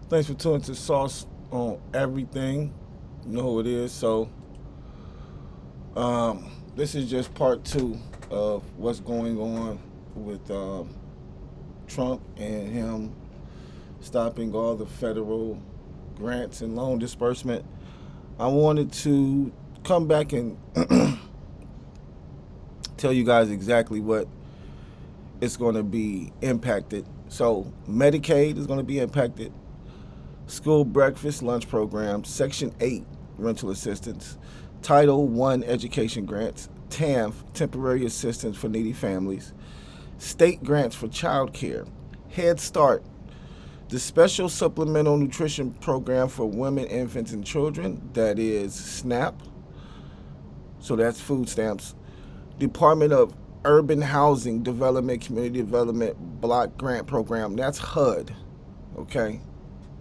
Thanks for tuning to Sauce on Everything. You know who it is. This is just part two of what's going on with Trump and him stopping all the federal grants and loan disbursement. I wanted to come back and tell you guys exactly what it's going to be impacted. So, Medicaid is going to be impacted. School breakfast lunch program, Section 8 rental assistance, Title 1 education grants, TANF temporary assistance for needy families, state grants for child care, Head Start, the special supplemental nutrition program for women, infants, and children, that is SNAP, so that's food stamps, Department of Urban Housing Development, Community Development Block Grant Program, that's HUD, okay?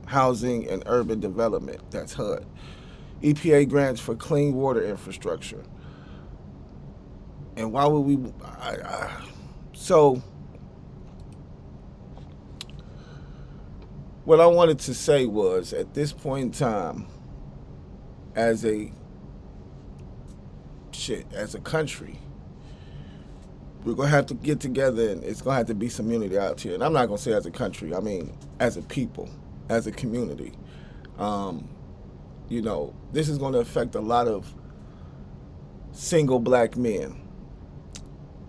Housing and Urban Development, that's HUD. EPA grants for clean water infrastructure. And why would we? So, what I wanted to say was, at this point in time, as a as a country, we're gonna have to get together, and it's gonna have to be some unity out here. And I'm not gonna say as a country. I mean, as a people, as a community. Um, this is going to affect a lot of single black men,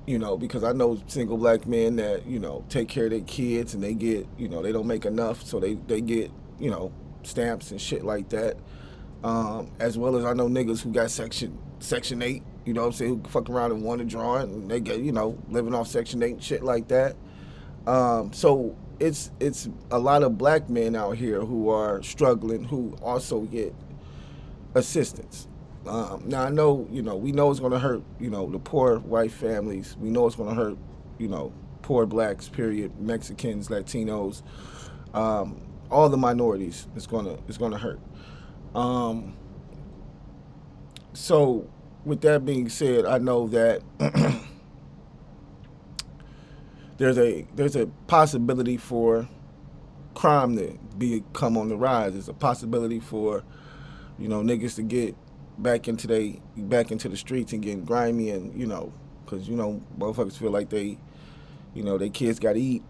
because I know single black men that, take care of their kids and they get, they don't make enough. So they get, stamps and shit like that. As well as I know niggas who got Section 8, you know what I'm saying, who fuck around and want to draw it and they get, living off Section 8 and shit like that. So it's a lot of black men out here who are struggling, who also get assistance. Now I know, we know it's going to hurt, the poor white families. We know it's going to hurt, poor blacks, period, Mexicans, Latinos, all the minorities. It's going to hurt. So with that being said, I know that there's a possibility for crime to become on the rise. There's a possibility for niggas to get back into the streets and getting grimy, and because motherfuckers feel like they kids got to eat,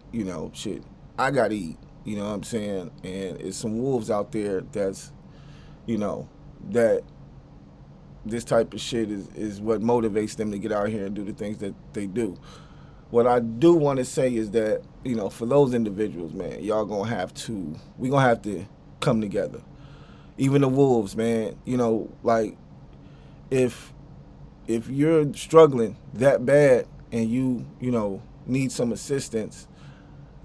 shit. I got to eat, you know what I'm saying? And it's some wolves out there that's, that this type of shit is what motivates them to get out here and do the things that they do. What I do want to say is that, for those individuals, man, we gonna have to come together. Even the wolves, man, like if you're struggling that bad and you need some assistance,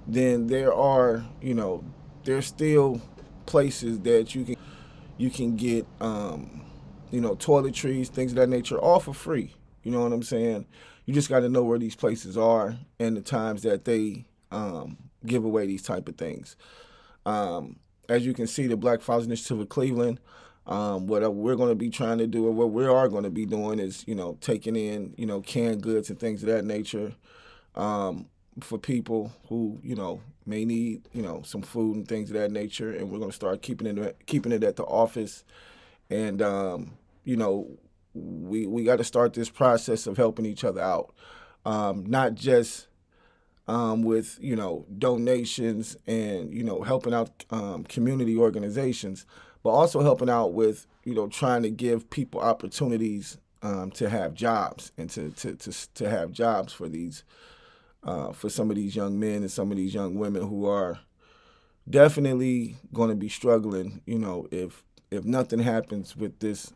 then there's still places that you can get toiletries, things of that nature, all for free. You know what I'm saying? You just got to know where these places are and the times that they give away these type of things. As you can see, the Black Fathers Initiative of Cleveland, what we're going to be trying to do, or what we are going to be doing, is taking in canned goods and things of that nature, for people who may need some food and things of that nature, and we're going to start keeping it at the office, and we got to start this process of helping each other out, not just with donations and helping out community organizations, but also helping out with trying to give people opportunities to have jobs, and to have jobs for these for some of these young men and some of these young women who are definitely going to be struggling. If nothing happens with this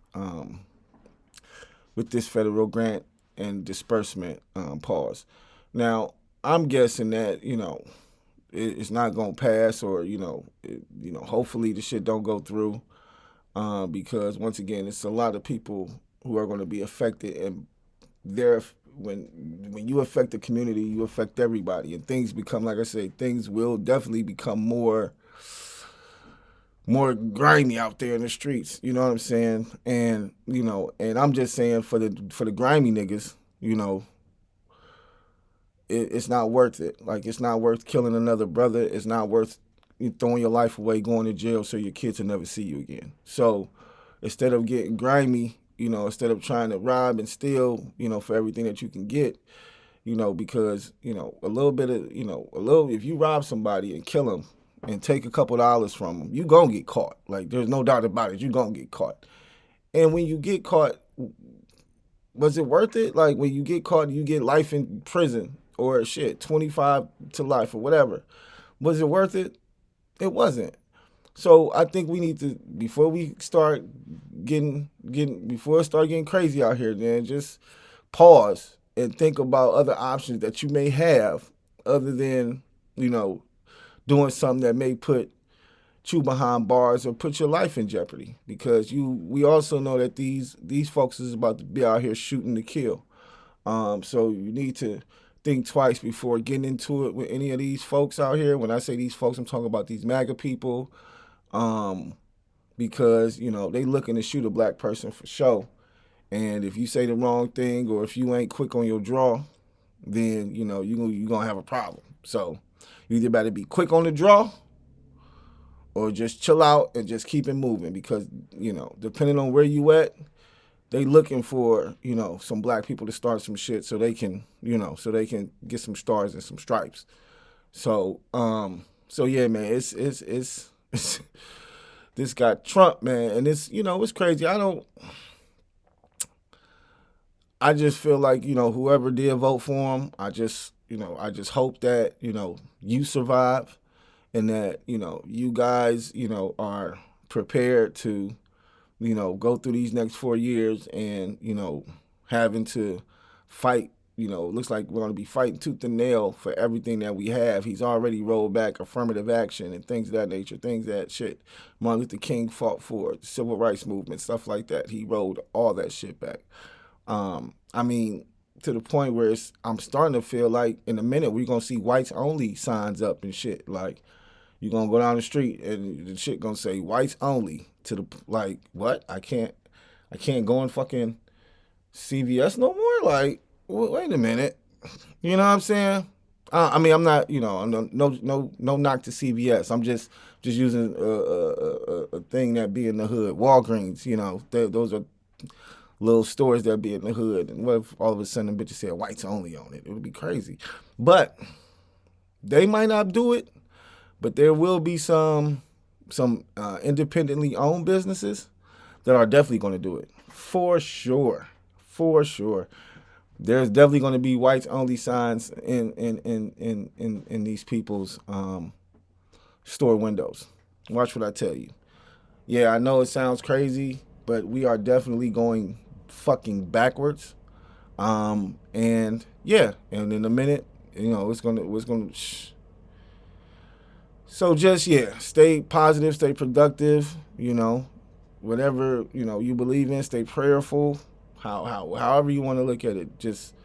federal grant and disbursement pause. Now, I'm guessing that it's not gonna pass, or hopefully the shit don't go through, because once again, it's a lot of people who are going to be affected, and when you affect the community, you affect everybody, and things become, like I say, things will definitely become more grimy out there in the streets. You know what I'm saying? And and I'm just saying, for the grimy niggas, it's not worth it. Like, it's not worth killing another brother. It's not worth you're throwing your life away, going to jail so your kids will never see you again. So instead of getting grimy, instead of trying to rob and steal, for everything that you can get, because, a little bit of, if you rob somebody and kill them and take a couple dollars from them, you gonna get caught. Like, there's no doubt about it. You gonna get caught. And when you get caught, was it worth it? Like, when you get caught, you get life in prison or 25 to life or whatever. Was it worth it? It wasn't. So I think we need to, before it start getting crazy out here, then just pause and think about other options that you may have other than, doing something that may put you behind bars or put your life in jeopardy. Because we also know that these folks is about to be out here shooting to kill. So you need to think twice before getting into it with any of these folks out here. When I say these folks, I'm talking about these MAGA people. Because, they looking to shoot a black person for show. And if you say the wrong thing or if you ain't quick on your draw, then, you're going to have a problem. So you either better be quick on the draw or just chill out and just keep it moving. Because, depending on where you at, they looking for, some black people to start some shit so they can, get some stars and some stripes. So, yeah, man, it's this guy Trump, man, and it's crazy. I just feel like, whoever did vote for him, I just hope that, you survive and that, you guys, are prepared to, go through these next 4 years and, having to fight. Looks like we're going to be fighting tooth and nail for everything that we have. He's already rolled back affirmative action and things of that nature, things that Martin Luther King fought for, the civil rights movement, stuff like that. He rolled all that shit back. To the point where I'm starting to feel like in a minute we're going to see whites only signs up and shit. Like, you're going to go down the street and the shit going to say whites only like, what? I can't go in fucking CVS no more? Like, wait a minute. You know what I'm saying? I'm not, no knock to CVS. I'm just using a thing that be in the hood. Walgreens, those are little stores that be in the hood. And what if all of a sudden bitches said whites only on it? It would be crazy. But they might not do it, but there will be some independently owned businesses that are definitely going to do it. For sure. There's definitely going to be whites only signs in these people's store windows. Watch what I tell you. Yeah, I know it sounds crazy, but we are definitely going fucking backwards. And in a minute, it's gonna. So just stay positive, stay productive. Whatever you believe in, stay prayerful. However you want to look at it, just,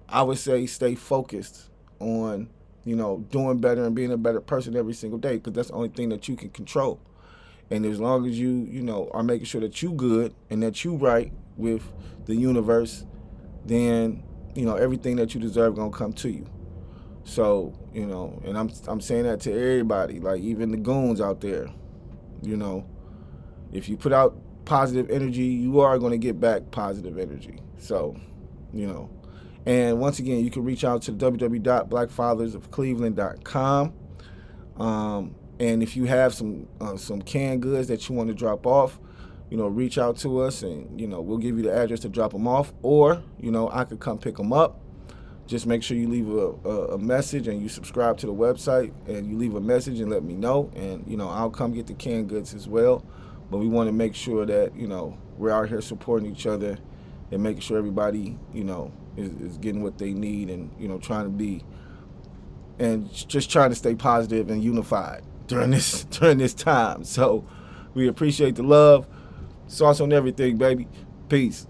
I would say stay focused on, doing better and being a better person every single day, because that's the only thing that you can control. And as long as you, are making sure that you good and that you right with the universe, then, everything that you deserve gonna come to you. So, and I'm saying that to everybody, like even the goons out there, if you put out positive energy, you are going to get back positive energy. So, and once again, you can reach out to www.blackfathersofcleveland.com. And if you have some canned goods that you want to drop off, reach out to us and, we'll give you the address to drop them off, or, I could come pick them up. Just make sure you leave a message and you subscribe to the website and you leave a message and let me know. And, I'll come get the canned goods as well. But we want to make sure that, we're out here supporting each other and making sure everybody, is getting what they need and, trying to stay positive and unified during this time. So we appreciate the love. Sauce on everything, baby. Peace.